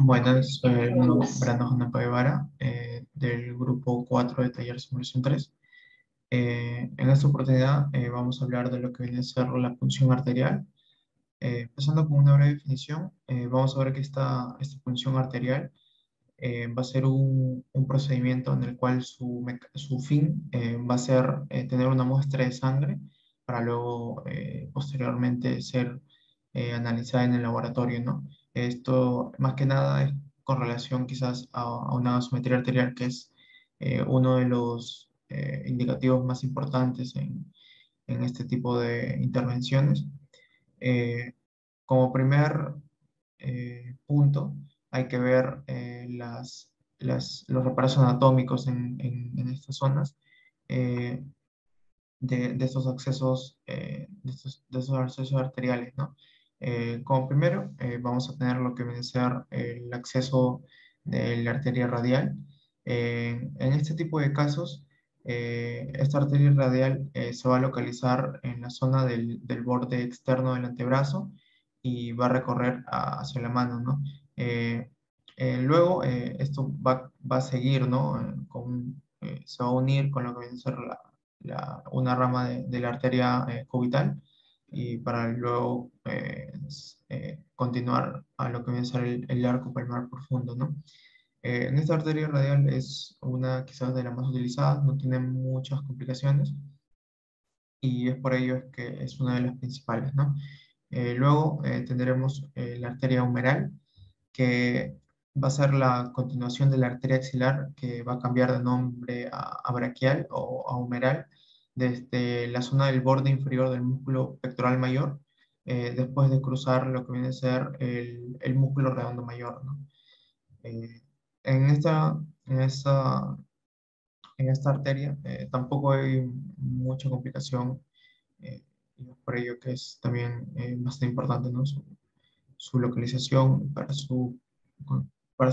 Buenas, soy Brando Jonapa Guevara, del grupo 4 de Taller Simulación 3. En esta oportunidad vamos a hablar de lo que viene a ser la punción arterial. Empezando con una breve definición, vamos a ver que esta punción arterial va a ser un procedimiento en el cual su fin va a ser tener una muestra de sangre para luego posteriormente ser analizada en el laboratorio, ¿no? Esto más que nada es con relación quizás a una gasometría arterial, que es uno de los indicativos más importantes en este tipo de intervenciones. Eh, Como primer punto, hay que ver los reparos anatómicos en estas zonas eh, de estos accesos, de estos accesos arteriales, ¿no? Como primero, vamos a tener lo que viene a ser el acceso de la arteria radial. En este tipo de casos, esta arteria radial se va a localizar en la zona del borde externo del antebrazo y va a recorrer hacia la mano, ¿no? Luego, esto va a seguir, ¿no? Se va a unir con lo que viene a ser una rama de la arteria cubital y para luego continuar a lo que viene a ser el arco palmar profundo, ¿no? En esta arteria radial es una quizás de las más utilizadas, no tiene muchas complicaciones y es por ello es que es una de las principales, ¿no? Luego tendremos la arteria humeral, que va a ser la continuación de la arteria axilar, que va a cambiar de nombre a braquial o a humeral, desde la zona del borde inferior del músculo pectoral mayor, después de cruzar lo que viene a ser el músculo redondo mayor, ¿no? Eh, en esta, en esta, en esta arteria tampoco hay mucha complicación, eh, y es por ello que es también bastante importante, ¿no? Su localización para su, para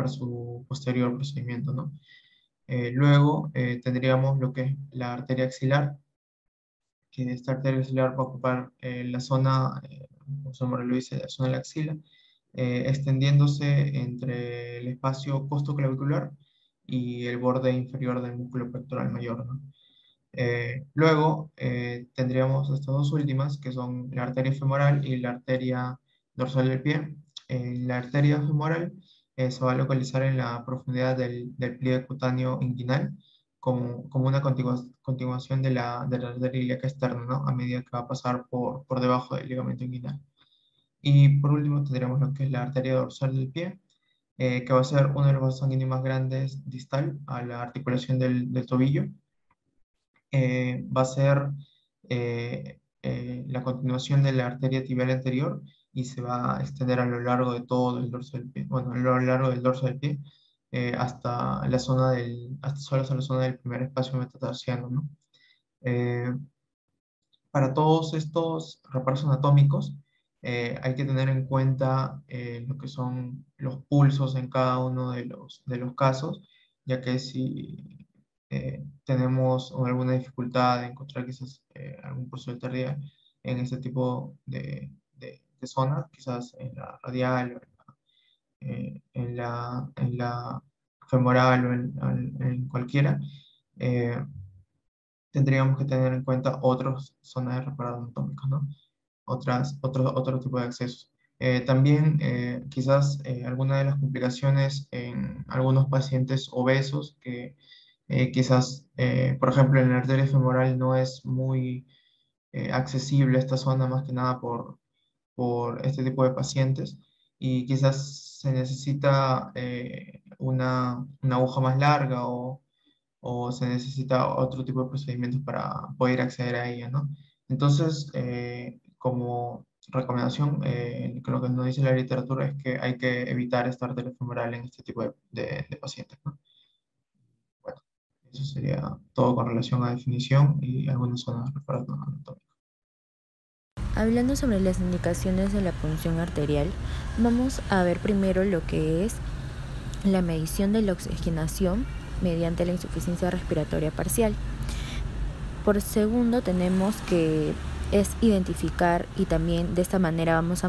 su posterior procedimiento, ¿no? Luego tendríamos lo que es la arteria axilar, que esta arteria axilar va a ocupar la zona, como su nombre lo dice, la zona de la axila, extendiéndose entre el espacio costoclavicular y el borde inferior del músculo pectoral mayor, ¿no? Luego tendríamos estas dos últimas, que son la arteria femoral y la arteria dorsal del pie. La arteria femoral se va a localizar en la profundidad del pliegue cutáneo inguinal, como una continuación de la arteria ilíaca externa, ¿no? A medida que va a pasar por debajo del ligamento inguinal. Y por último tendríamos lo que es la arteria dorsal del pie, que va a ser uno de los vasos sanguíneos más grandes distal a la articulación del tobillo. Va a ser la continuación de la arteria tibial anterior y se va a extender a lo largo de todo el dorso del pie, bueno, a lo largo del dorso del pie, hasta la zona hasta solo hasta la zona del primer espacio metatarsiano, ¿no? Eh, para todos estos reparos anatómicos, hay que tener en cuenta lo que son los pulsos en cada uno de los casos, ya que si tenemos alguna dificultad de encontrar quizás algún pulso arterial en este tipo de zonas, quizás en la radial, o en la femoral o en cualquiera, eh, tendríamos que tener en cuenta otras zonas de reparado anatómicos, ¿no? Otro tipo de accesos. También quizás alguna de las complicaciones en algunos pacientes obesos que quizás, por ejemplo, en la arteria femoral no es muy accesible esta zona más que nada por este tipo de pacientes y quizás se necesita una aguja más larga o se necesita otro tipo de procedimientos para poder acceder a ella, ¿no? Entonces, como recomendación, lo que nos dice la literatura es que hay que evitar esta arteria femoral en este tipo de pacientes, ¿no? Bueno, eso sería todo con relación a definición y algunas zonas de referencia anatómica. Hablando sobre las indicaciones de la punción arterial, vamos a ver primero lo que es la medición de la oxigenación mediante la insuficiencia respiratoria parcial. Por segundo tenemos que es identificar y también de esta manera vamos a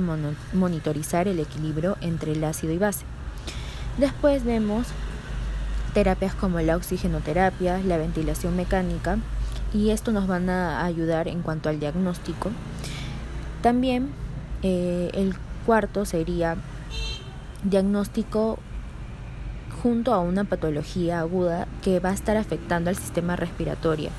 monitorizar el equilibrio entre el ácido y base. Después vemos terapias como la oxigenoterapia, la ventilación mecánica, y esto nos van a ayudar en cuanto al diagnóstico. También el cuarto sería diagnóstico junto a una patología aguda que va a estar afectando al sistema respiratorio.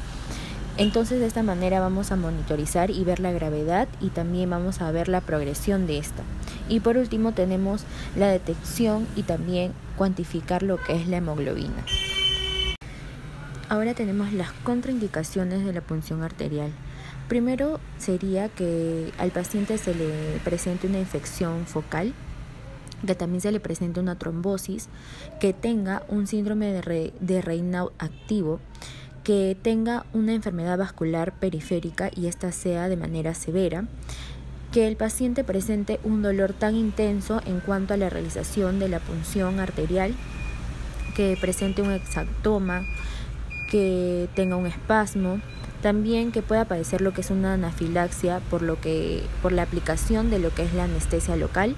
Entonces de esta manera vamos a monitorizar y ver la gravedad y también vamos a ver la progresión de esta. Y por último tenemos la detección y también cuantificar lo que es la hemoglobina. Ahora tenemos las contraindicaciones de la punción arterial. Primero sería que al paciente se le presente una infección focal, que también se le presente una trombosis, que tenga un síndrome de Raynaud activo, que tenga una enfermedad vascular periférica y esta sea de manera severa, que el paciente presente un dolor tan intenso en cuanto a la realización de la punción arterial, que presente un exantoma, que tenga un espasmo, también que pueda padecer lo que es una anafilaxia por la aplicación de lo que es la anestesia local,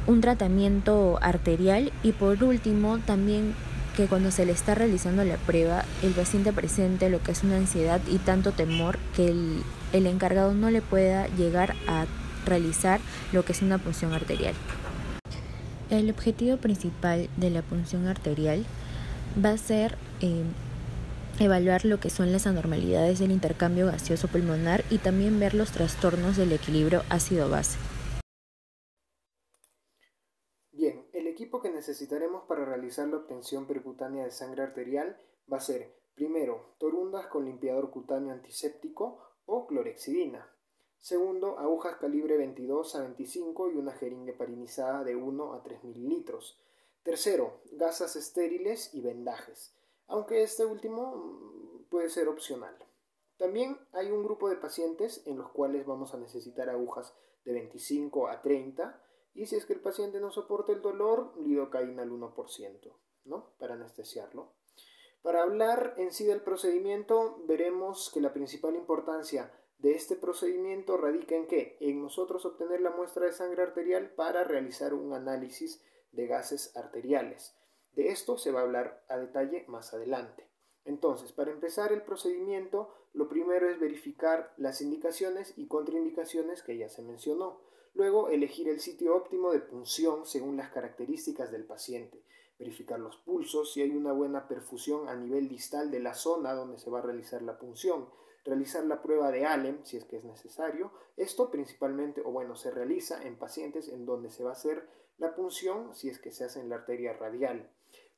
un tratamiento arterial y por último también que cuando se le está realizando la prueba el paciente presente lo que es una ansiedad y tanto temor que el encargado no le pueda llegar a realizar lo que es una punción arterial. El objetivo principal de la punción arterial va a ser evaluar lo que son las anormalidades del intercambio gaseoso pulmonar y también ver los trastornos del equilibrio ácido-base. Bien, el equipo que necesitaremos para realizar la obtención percutánea de sangre arterial va a ser, primero, torundas con limpiador cutáneo antiséptico o clorhexidina. Segundo, agujas calibre 22 a 25 y una jeringa heparinizada de 1 a 3 mililitros. Tercero, gasas estériles y vendajes, aunque este último puede ser opcional. También hay un grupo de pacientes en los cuales vamos a necesitar agujas de 25 a 30 y si es que el paciente no soporta el dolor, lidocaína al 1%, ¿no? Para anestesiarlo. Para hablar en sí del procedimiento, veremos que la principal importancia de este procedimiento radica en que en nosotros obtener la muestra de sangre arterial para realizar un análisis de gases arteriales. De esto se va a hablar a detalle más adelante. Entonces, para empezar el procedimiento, lo primero es verificar las indicaciones y contraindicaciones que ya se mencionó. Luego, elegir el sitio óptimo de punción según las características del paciente. Verificar los pulsos, si hay una buena perfusión a nivel distal de la zona donde se va a realizar la punción. Realizar la prueba de Allen, si es que es necesario. Esto principalmente, se realiza en pacientes en donde se va a hacer la punción, si es que se hace en la arteria radial.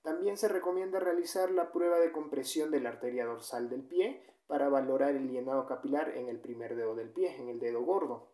También se recomienda realizar la prueba de compresión de la arteria dorsal del pie para valorar el llenado capilar en el primer dedo del pie, en el dedo gordo.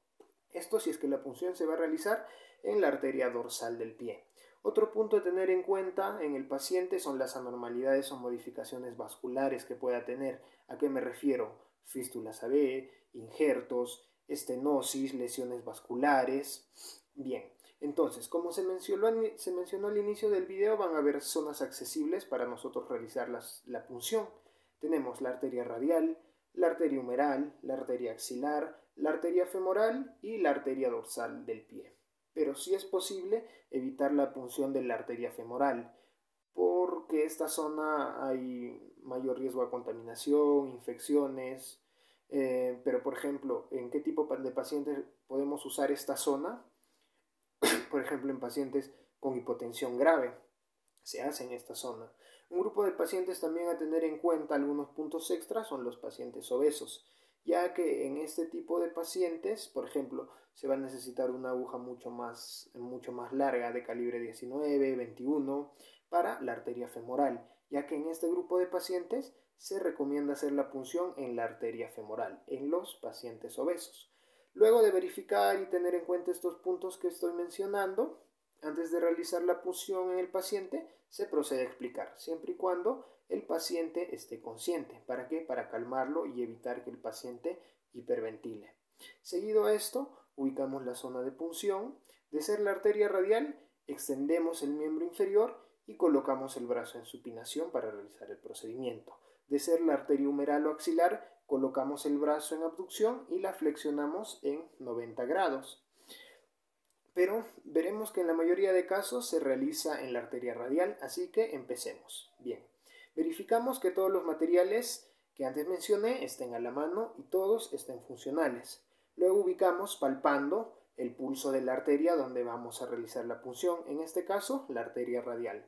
Esto si es que la punción se va a realizar en la arteria dorsal del pie. Otro punto a tener en cuenta en el paciente son las anormalidades o modificaciones vasculares que pueda tener. ¿A qué me refiero? Fístulas AB, injertos, estenosis, lesiones vasculares. Bien, entonces, como se mencionó al inicio del video, van a haber zonas accesibles para nosotros realizar la punción. Tenemos la arteria radial, la arteria humeral, la arteria axilar, la arteria femoral y la arteria dorsal del pie. Pero sí es posible evitar la punción de la arteria femoral, porque esta zona hay mayor riesgo a contaminación, infecciones, pero por ejemplo, ¿en qué tipo de pacientes podemos usar esta zona? Por ejemplo, en pacientes con hipotensión grave, se hace en esta zona. Un grupo de pacientes también a tener en cuenta, algunos puntos extras, son los pacientes obesos, ya que en este tipo de pacientes, por ejemplo, se va a necesitar una aguja mucho más larga de calibre 19, 21 para la arteria femoral, ya que en este grupo de pacientes se recomienda hacer la punción en la arteria femoral, en los pacientes obesos. Luego de verificar y tener en cuenta estos puntos que estoy mencionando, antes de realizar la punción en el paciente, se procede a explicar, siempre y cuando el paciente esté consciente. ¿Para qué? Para calmarlo y evitar que el paciente hiperventile. Seguido a esto, ubicamos la zona de punción. De ser la arteria radial, extendemos el miembro inferior y colocamos el brazo en supinación para realizar el procedimiento. De ser la arteria humeral o axilar, colocamos el brazo en abducción y la flexionamos en 90 grados. Pero veremos que en la mayoría de casos se realiza en la arteria radial, así que empecemos. Bien, verificamos que todos los materiales que antes mencioné estén a la mano y todos estén funcionales. Luego ubicamos palpando el pulso de la arteria donde vamos a realizar la punción, en este caso la arteria radial.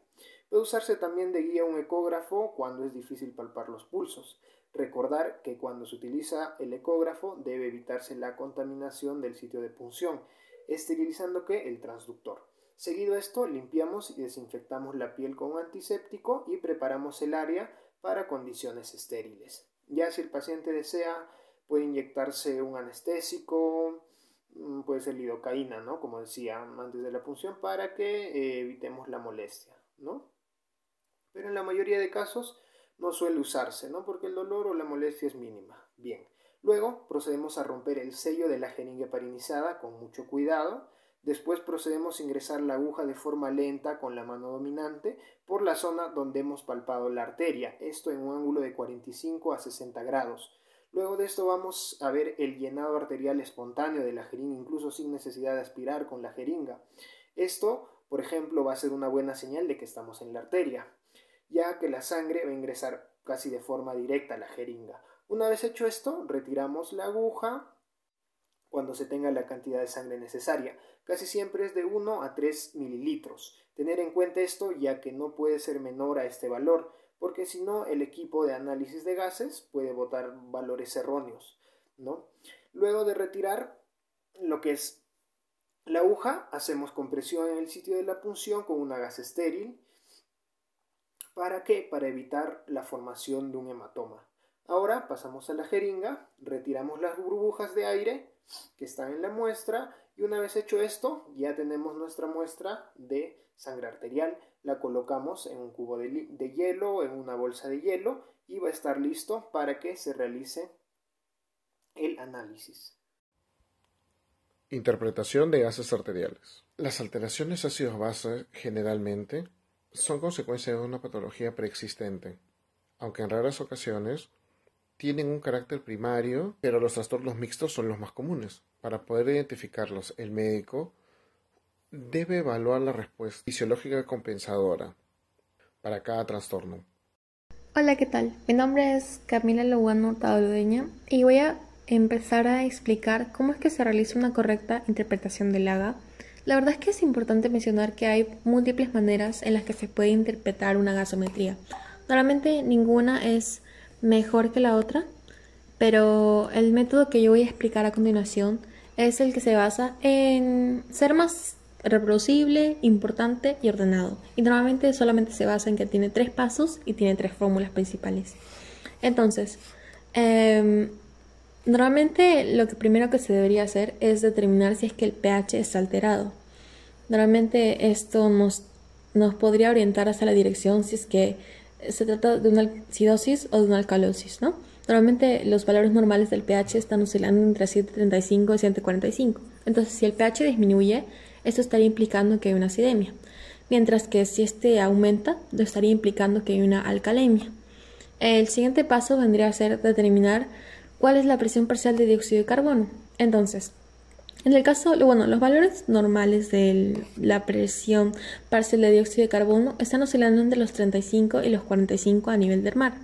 Puede usarse también de guía un ecógrafo cuando es difícil palpar los pulsos. Recordar que cuando se utiliza el ecógrafo debe evitarse la contaminación del sitio de punción, esterilizando el transductor. Seguido esto, limpiamos y desinfectamos la piel con un antiséptico y preparamos el área para condiciones estériles. Ya si el paciente desea, puede inyectarse un anestésico, puede ser lidocaína, ¿no? Como decía antes de la punción, para que evitemos la molestia, ¿no? Pero en la mayoría de casos no suele usarse, ¿no? Porque el dolor o la molestia es mínima. Bien, luego procedemos a romper el sello de la jeringa heparinizada con mucho cuidado. Después procedemos a ingresar la aguja de forma lenta con la mano dominante por la zona donde hemos palpado la arteria, esto en un ángulo de 45 a 60 grados. Luego de esto vamos a ver el llenado arterial espontáneo de la jeringa, incluso sin necesidad de aspirar con la jeringa. Esto, por ejemplo, va a ser una buena señal de que estamos en la arteria, ya que la sangre va a ingresar casi de forma directa a la jeringa. Una vez hecho esto, retiramos la aguja cuando se tenga la cantidad de sangre necesaria. Casi siempre es de 1 a 3 mililitros. Tener en cuenta esto ya que no puede ser menor a este valor, porque si no el equipo de análisis de gases puede botar valores erróneos, ¿no? Luego de retirar lo que es la aguja, hacemos compresión en el sitio de la punción con una gasa estéril. ¿Para qué? Para evitar la formación de un hematoma. Ahora pasamos a la jeringa, retiramos las burbujas de aire que están en la muestra y una vez hecho esto ya tenemos nuestra muestra de sangre arterial. La colocamos en un cubo de hielo, en una bolsa de hielo y va a estar listo para que se realice el análisis. Interpretación de gases arteriales. Las alteraciones ácidos-base generalmente son consecuencia de una patología preexistente, aunque en raras ocasiones tienen un carácter primario, pero los trastornos mixtos son los más comunes. Para poder identificarlos, el médico debe evaluar la respuesta fisiológica compensadora para cada trastorno. Hola, ¿qué tal? Mi nombre es Camila Lugano Hurtado y voy a empezar a explicar cómo es que se realiza una correcta interpretación del AGA. La verdad es que es importante mencionar que hay múltiples maneras en las que se puede interpretar una gasometría. Normalmente ninguna es mejor que la otra, pero el método que yo voy a explicar a continuación es el que se basa en ser más reproducible, importante y ordenado. Y normalmente solamente se basa en que tiene 3 pasos y tiene 3 fórmulas principales. Entonces, normalmente lo que primero que se debería hacer es determinar si es que el pH está alterado. Normalmente esto nos podría orientar hacia la dirección si es que se trata de una acidosis o de una alcalosis, ¿no? Normalmente los valores normales del pH están oscilando entre 7.35 y 7.45. Entonces, si el pH disminuye, esto estaría implicando que hay una acidemia. Mientras que si este aumenta, lo estaría implicando que hay una alcalemia. El siguiente paso vendría a ser determinar cuál es la presión parcial de dióxido de carbono. Entonces, en el caso, los valores normales de la presión parcial de dióxido de carbono están oscilando entre los 35 y los 45 a nivel del mar.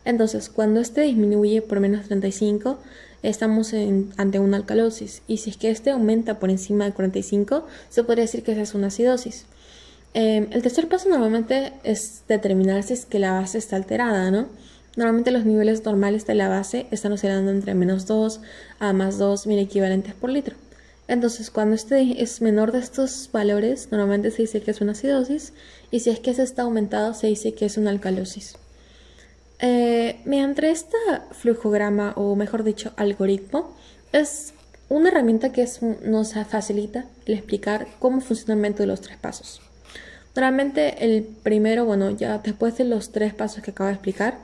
Entonces, cuando este disminuye por menos 35, estamos ante una alcalosis. Y si es que este aumenta por encima de 45, se podría decir que esa es una acidosis. El tercer paso normalmente es determinar si es que la base está alterada, ¿no? Normalmente los niveles normales de la base están oscilando entre menos 2 a más 2 mil equivalentes por litro. Entonces, cuando este es menor de estos valores, normalmente se dice que es una acidosis, y si es que este está aumentado, se dice que es una alcalosis. Mediante este flujograma, o mejor dicho, algoritmo, es una herramienta que nos facilita el explicar cómo funciona el método de los 3 pasos. Normalmente el primero, ya después de los 3 pasos que acabo de explicar,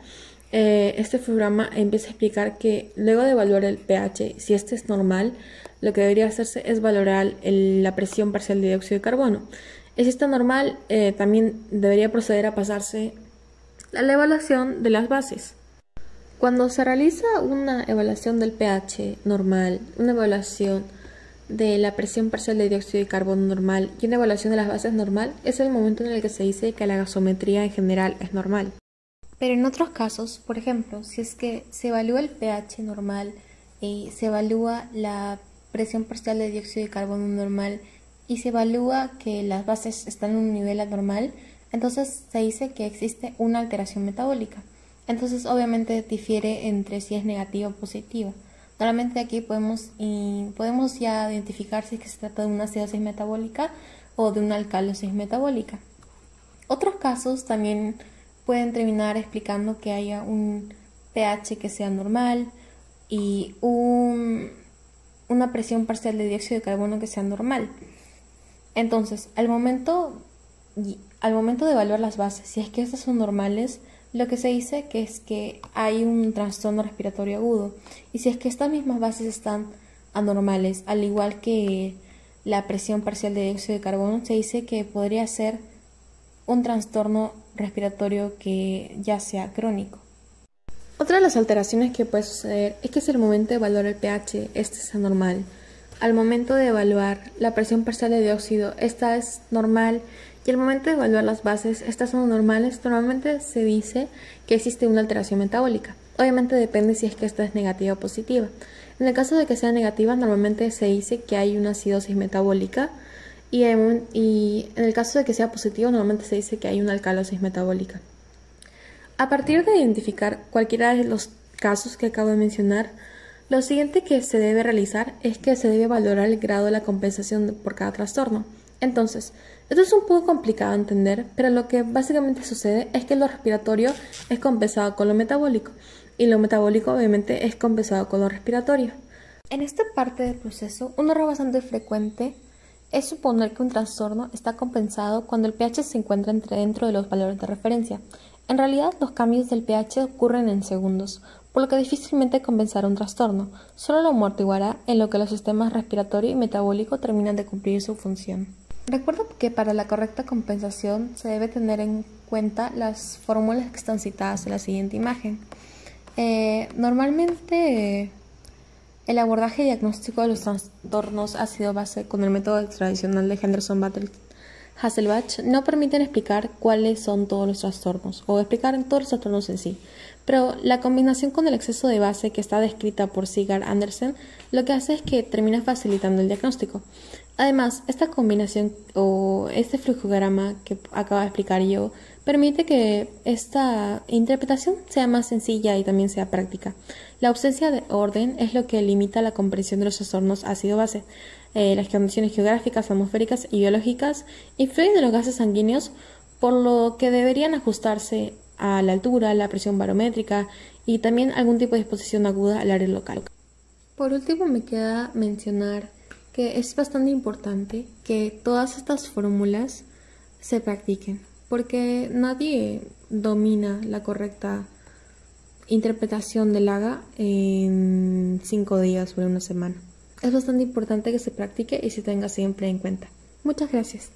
este flujograma empieza a explicar que luego de evaluar el pH, si este es normal, lo que debería hacerse es valorar la presión parcial de dióxido de carbono. Y si está normal, también debería proceder a pasarse la evaluación de las bases. Cuando se realiza una evaluación del pH normal, una evaluación de la presión parcial de dióxido de carbono normal y una evaluación de las bases normal, es el momento en el que se dice que la gasometría en general es normal. Pero en otros casos, por ejemplo, si es que se evalúa el pH normal y se evalúa la presión parcial de dióxido de carbono normal y se evalúa que las bases están en un nivel anormal, entonces se dice que existe una alteración metabólica. Entonces obviamente difiere entre si es negativa o positiva. Normalmente aquí podemos ya identificar si es que se trata de una acidosis metabólica o de una alcalosis metabólica. Otros casos también pueden terminar explicando que haya un pH que sea normal y una presión parcial de dióxido de carbono que sea normal. Entonces, al momento de evaluar las bases, si es que estas son normales, lo que se dice que es que hay un trastorno respiratorio agudo. Y si es que estas mismas bases están anormales, al igual que la presión parcial de dióxido de carbono, se dice que podría ser un trastorno respiratorio que ya sea crónico. Otra de las alteraciones que puede suceder es que si al momento de evaluar el pH, este es anormal. Al momento de evaluar la presión parcial de dióxido, esta es normal. Y al momento de evaluar las bases, estas son normales, normalmente se dice que existe una alteración metabólica. Obviamente depende si es que esta es negativa o positiva. En el caso de que sea negativa, normalmente se dice que hay una acidosis metabólica y en el caso de que sea positivo, normalmente se dice que hay una alcalosis metabólica. A partir de identificar cualquiera de los casos que acabo de mencionar, lo siguiente que se debe realizar es que se debe valorar el grado de la compensación por cada trastorno. Entonces, esto es un poco complicado de entender, pero lo que básicamente sucede es que lo respiratorio es compensado con lo metabólico y lo metabólico obviamente es compensado con lo respiratorio. En esta parte del proceso, un error bastante frecuente es suponer que un trastorno está compensado cuando el pH se encuentra dentro de los valores de referencia. En realidad, los cambios del pH ocurren en segundos, por lo que difícilmente compensará un trastorno, solo lo amortiguará en lo que los sistemas respiratorio y metabólico terminan de cumplir su función. Recuerda que para la correcta compensación se debe tener en cuenta las fórmulas que están citadas en la siguiente imagen. Normalmente el abordaje diagnóstico de los trastornos ácido-base con el método tradicional de Henderson-Hasselbalch no permiten explicar cuáles son todos los trastornos o explicar todos los trastornos en sí, pero la combinación con el exceso de base que está descrita por Sigurd Andersen lo que hace es que termina facilitando el diagnóstico. Además, esta combinación o este flujograma que acabo de explicar yo permite que esta interpretación sea más sencilla y también sea práctica. La ausencia de orden es lo que limita la comprensión de los trastornos ácido-base. Las condiciones geográficas, atmosféricas y biológicas influyen en los gases sanguíneos, por lo que deberían ajustarse a la altura, la presión barométrica y también algún tipo de exposición aguda al área local. Por último, me queda mencionar que es bastante importante que todas estas fórmulas se practiquen, porque nadie domina la correcta interpretación del AGA en 5 días o en una semana. Es bastante importante que se practique y se tenga siempre en cuenta. Muchas gracias.